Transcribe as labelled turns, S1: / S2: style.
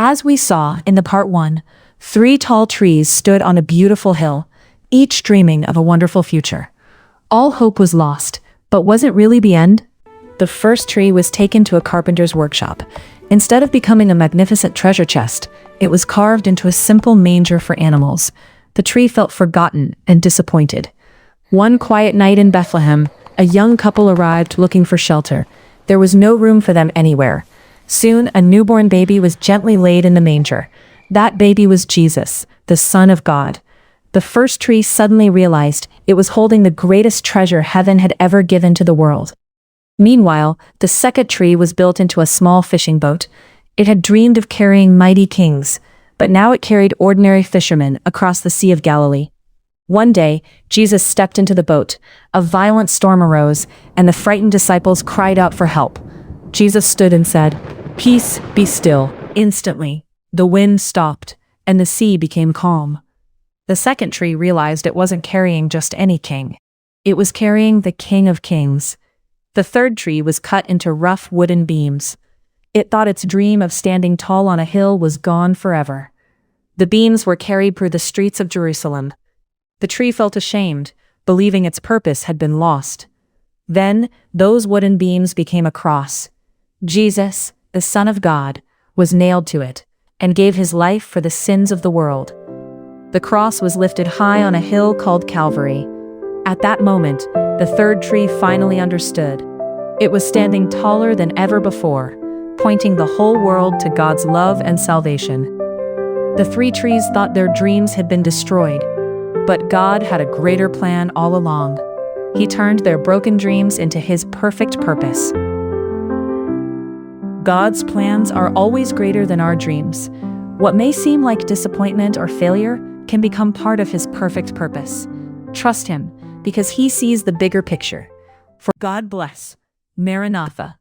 S1: As we saw in the part 1, 3 tall trees stood on a beautiful hill, each dreaming of a wonderful future. All hope was lost, but was it really the end? The first tree was taken to a carpenter's workshop. Instead of becoming a magnificent treasure chest, it was carved into a simple manger for animals. The tree felt forgotten and disappointed. One quiet night in Bethlehem, a young couple arrived looking for shelter. There was no room for them anywhere. Soon, a newborn baby was gently laid in the manger. That baby was Jesus, the Son of God. The first tree suddenly realized it was holding the greatest treasure heaven had ever given to the world. Meanwhile, the second tree was built into a small fishing boat. It had dreamed of carrying mighty kings, but now it carried ordinary fishermen across the Sea of Galilee. One day, Jesus stepped into the boat. A violent storm arose, and the frightened disciples cried out for help. Jesus stood and said, "Peace, be still." Instantly, the wind stopped, and the sea became calm. The second tree realized it wasn't carrying just any king. It was carrying the King of Kings. The third tree was cut into rough wooden beams. It thought its dream of standing tall on a hill was gone forever. The beams were carried through the streets of Jerusalem. The tree felt ashamed, believing its purpose had been lost. Then, those wooden beams became a cross. Jesus, the Son of God, was nailed to it, and gave his life for the sins of the world. The cross was lifted high on a hill called Calvary. At that moment, the third tree finally understood. It was standing taller than ever before, pointing the whole world to God's love and salvation. The 3 trees thought their dreams had been destroyed, but God had a greater plan all along. He turned their broken dreams into his perfect purpose. God's plans are always greater than our dreams. What may seem like disappointment or failure can become part of his perfect purpose. Trust him, because he sees the bigger picture. For God bless. Maranatha.